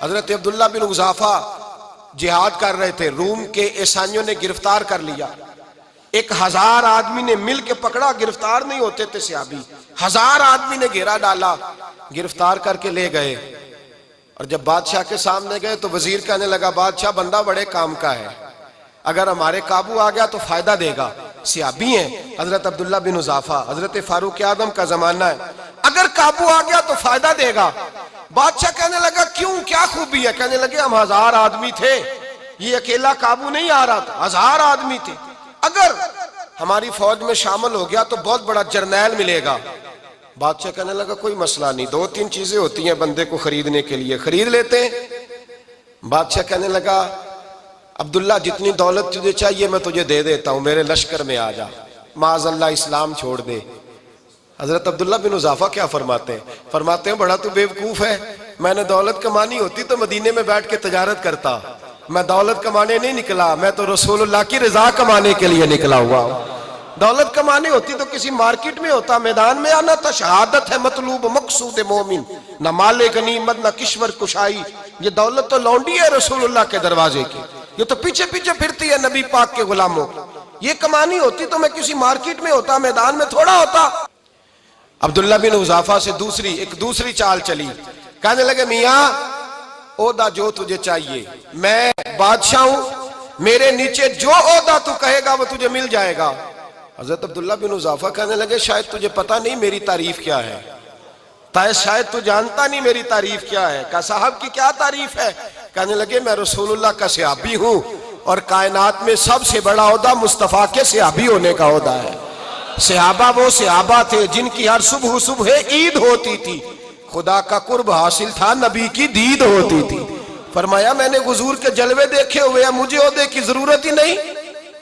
حضرت عبداللہ بن حذافہ جہاد کر رہے تھے، روم کے عیسائیوں نے گرفتار کر لیا، 1000 آدمی نے مل کے پکڑا، گرفتار نہیں ہوتے تھے صحابی، 1000 آدمی نے گھیرا ڈالا، گرفتار کر کے لے گئے، اور جب بادشاہ کے سامنے گئے تو وزیر کہنے لگا بادشاہ بندہ بڑے کام کا ہے، اگر ہمارے قابو آ گیا تو فائدہ دے گا، صحابی ہیں حضرت عبداللہ بن حذافہ، حضرت فاروق اعظم کا زمانہ ہے، اگر قابو آ گیا تو فائدہ دے گا۔ بادشاہ کہنے لگا کیوں، کیا خوبی ہے؟ کہنے لگے ہم 1000 آدمی تھے، یہ اکیلا قابو نہیں آ رہا تھا، 1000 آدمی تھے، اگر ہماری فوج میں شامل ہو گیا تو بہت بڑا جرنیل ملے گا۔ بادشاہ کہنے لگا کوئی مسئلہ نہیں، 2-3 چیزیں ہوتی ہیں بندے کو خریدنے کے لیے، خرید لیتے ہیں۔ بادشاہ کہنے لگا عبداللہ جتنی دولت تجھے چاہیے میں تجھے دے دیتا ہوں، میرے لشکر میں آ جا، معاذ اللہ اسلام چھوڑ دے۔ حضرت عبداللہ بن حذافہ کیا فرماتے ہیں بڑا تو بیوقوف ہے، میں نے دولت کمانی ہوتی تو مدینے میں بیٹھ کے تجارت کرتا، میں دولت کمانے نہیں نکلا، میں تو رسول اللہ کی رضا کمانے کے لیے نکلا ہوا ہوں۔ دولت کمانے ہوتی تو کسی مارکیٹ میں ہوتا، میدان میں آنا تھا، شہادت ہے مطلوب مقصود مومن، نہ مال غنیمت نہ کشور کشائی، یہ دولت تو لونڈی ہے رسول اللہ کے دروازے کی، یہ تو پیچھے پیچھے پھرتی ہے نبی پاک کے غلاموں، یہ کمانی ہوتی تو میں کسی مارکیٹ میں ہوتا، میدان میں تھوڑا ہوتا۔ عبداللہ بن حذافہ سے دوسری چال چلی، کہنے لگے میاں عہدہ جو تجھے چاہیے، میں بادشاہ ہوں، میرے نیچے جو عہدہ تو کہے گا وہ تجھے مل جائے گا۔ حضرت عبداللہ بن حذافہ کہنے لگے شاید تجھے پتہ نہیں میری تعریف کیا ہے، شاید تو جانتا نہیں میری تعریف کیا ہے۔ کہا صاحب کی کیا تعریف ہے؟ کہنے لگے میں رسول اللہ کا صحابی ہوں، اور کائنات میں سب سے بڑا عہدہ مصطفیٰ کے صحابی ہونے کا عہدہ ہے۔ صحابہ وہ صحابہ تھے جن کی ہر صبح عید ہوتی تھی، خدا کا قرب حاصل تھا، نبی کی دید ہوتی تھی۔ فرمایا میں نے حضور کے جلوے دیکھے ہوئے ہیں، مجھے عہدے کی ضرورت ہی نہیں،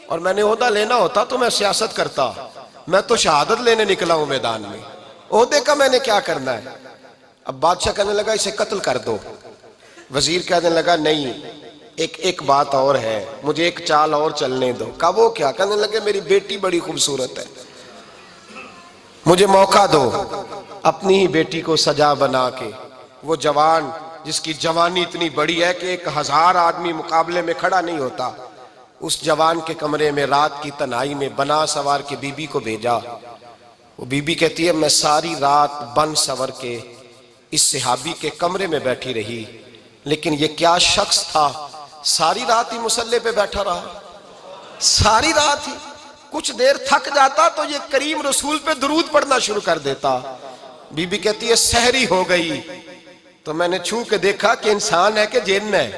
اور میں نے عہدہ لینا ہوتا تو میں سیاست کرتا، میں تو شہادت لینے نکلا ہوں میدان میں، عہدے کا میں نے کیا کرنا ہے؟ اب بادشاہ کہنے لگا اسے قتل کر دو۔ وزیر کہنے لگا نہیں، ایک بات اور ہے، مجھے ایک چال اور چلنے دو۔ کہا وہ کیا؟ کہنے لگے میری بیٹی بڑی خوبصورت ہے، مجھے موقع دو، اپنی ہی بیٹی کو سجا بنا کے، وہ جوان جس کی جوانی اتنی بڑی ہے کہ 1000 آدمی مقابلے میں کھڑا نہیں ہوتا، اس جوان کے کمرے میں رات کی تنہائی میں بنا سوار کے بی بی کو بھیجا۔ وہ بی بی کہتی ہے میں ساری رات بن سور کے اس صحابی کے کمرے میں بیٹھی رہی، لیکن یہ کیا شخص تھا، ساری رات ہی مسلح پہ بیٹھا رہا، ساری رات ہی، کچھ دیر تھک جاتا تو یہ کریم رسول پہ درود پڑھنا شروع کر دیتا۔ بی بی کہتی ہے سحری ہو گئی تو میں نے چھو کے دیکھا کہ انسان ہے کہ جن ہے،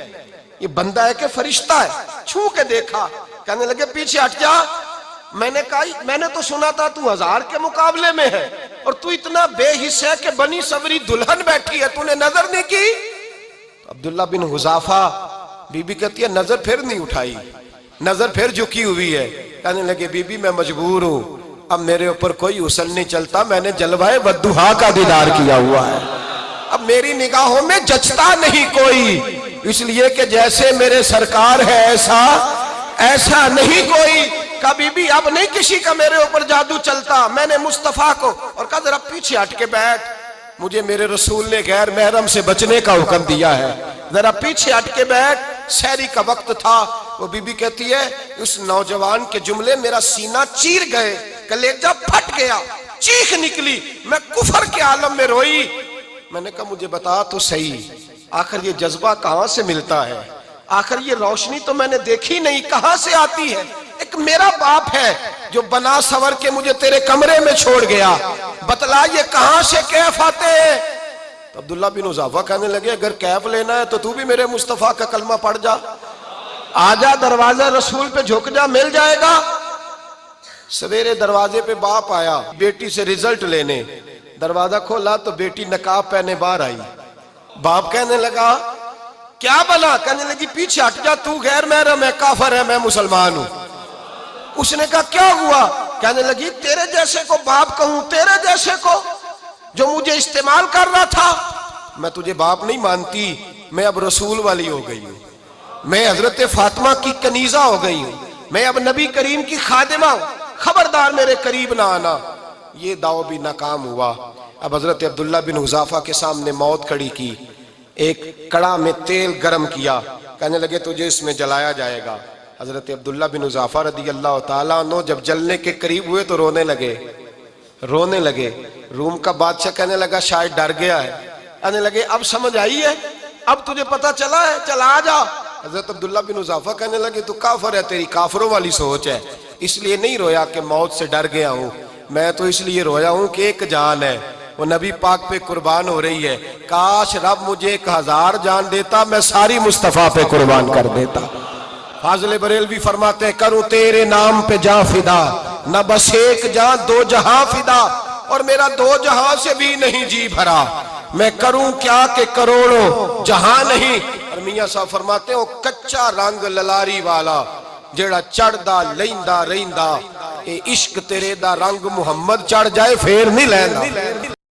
یہ بندہ ہے کہ فرشتہ ہے، چھو کے دیکھا۔ کہنے لگے پیچھے ہٹ جا، میں نے کہا میں نے تو سنا تھا تو 1000 کے مقابلے میں ہے، اور تو اتنا بے حس ہے کہ بنی سوری دلہن بیٹھی ہے، تو نے نظر نہیں کی؟ عبداللہ بن حذافہ، بی بی کہتی ہے نظر پھر نہیں اٹھائی، نظر پھر جھکی ہوئی ہے۔ کہنے لگے بی بی میں مجبور ہوں، اب میرے اوپر کوئی حسن نہیں چلتا، میں نے جلوہ والضحیٰ کا دیدار کیا ہوا ہے، اب میری نگاہوں میں جچتا نہیں کوئی، اس لیے کہ جیسے میرے سرکار ہے ایسا نہیں کوئی۔ کبھی بھی اب نہیں کسی کا میرے اوپر جادو چلتا، میں نے مصطفیٰ کو، اور کہا ذرا پیچھے ہٹ کے بیٹھ، مجھے میرے رسول نے غیر محرم سے بچنے کا حکم دیا ہے، ذرا پیچھے ہٹ کے بیٹھ۔ سحری کا وقت تھا، وہ بی بی کہتی ہے اس نوجوان کے جملے میرا سینہ چیر گئے، کلیجہ پھٹ گیا، چیخ نکلی، میں کفر کے عالم میں روئی۔ میں نے کہا مجھے بتا تو صحیح، آخر یہ جذبہ کہاں سے ملتا ہے، آخر یہ روشنی تو میں نے دیکھی نہیں، کہاں سے آتی ہے؟ ایک میرا باپ ہے جو بنا سور کے مجھے تیرے کمرے میں چھوڑ گیا، بتلا یہ کہاں سے کیف آتے ہیں؟ تو عبداللہ بن حذافہ کہنے لگے اگر کیف لینا ہے تو بھی میرے مصطفیٰ کا کلمہ پڑھ جا، آجا دروازہ رسول پہ جھک جا، مل جائے گا۔ سویرے دروازے پہ باپ آیا بیٹی سے رزلٹ لینے، دروازہ کھولا تو بیٹی نقاب پہنے باہر آئی۔ باپ کہنے لگا کیا بنا؟ کہنے لگی پیچھے ہٹ جا، تو غیر محرم ہے، کافر ہے، میں مسلمان ہوں۔ اس نے کہا کیا ہوا؟ کہنے لگی تیرے جیسے کو باپ کہوں، تیرے جیسے کو جو مجھے استعمال کر رہا تھا، میں تجھے باپ نہیں مانتی، میں اب رسول والی ہو گئی ہوں، میں حضرت فاطمہ کی کنیزہ ہو گئی ہوں، میں اب نبی کریم کی خادمہ ہوں، خبردار میرے قریب نہ آنا۔ یہ دعوی بھی ناکام ہوا۔ اب حضرت عبداللہ بن حذافہ کے سامنے موت کھڑی کی، ایک کڑا میں تیل گرم کیا، کہنے لگے تجھے اس میں جلایا جائے گا۔ حضرت عبداللہ بن حذافہ رضی اللہ تعالیٰ عنہ جب جلنے کے قریب ہوئے تو رونے لگے۔ روم کا بادشاہ کہنے لگا شاید ڈر گیا ہے، کہنے لگے اب سمجھ آئی ہے، اب تجھے پتا چلا ہے، چل آ جا۔ حضرت عبداللہ بن حذافہ کہنے لگے تو کافر ہے، تیری کافروں والی سوچ ہے، اس لیے نہیں رویا کہ موت سے ڈر گیا ہوں، میں تو اس لیے رویا ہوں کہ ایک جان ہے، وہ نبی پاک پہ قربان ہو رہی ہے، کاش رب مجھے 1000 جان دیتا، میں ساری مصطفیٰ پہ قربان کر دیتا۔ فاضل بریلوی فرماتے ہیں کروں تیرے نام پہ جاں فدا، نہ بس ایک جاں 2 جہاں فدا، اور میرا 2 جہاں سے بھی نہیں جی بھرا، میں کروں کیا کہ کروڑوں جہاں نہیں۔ اور میاں صاحب فرماتے ہیں وہ کچا رنگ للاری والا جیڑا چڑھدا لیندا رہندا، اے عشق تیرے دا رنگ محمد چڑھ جائے پھر نہیں لیندا۔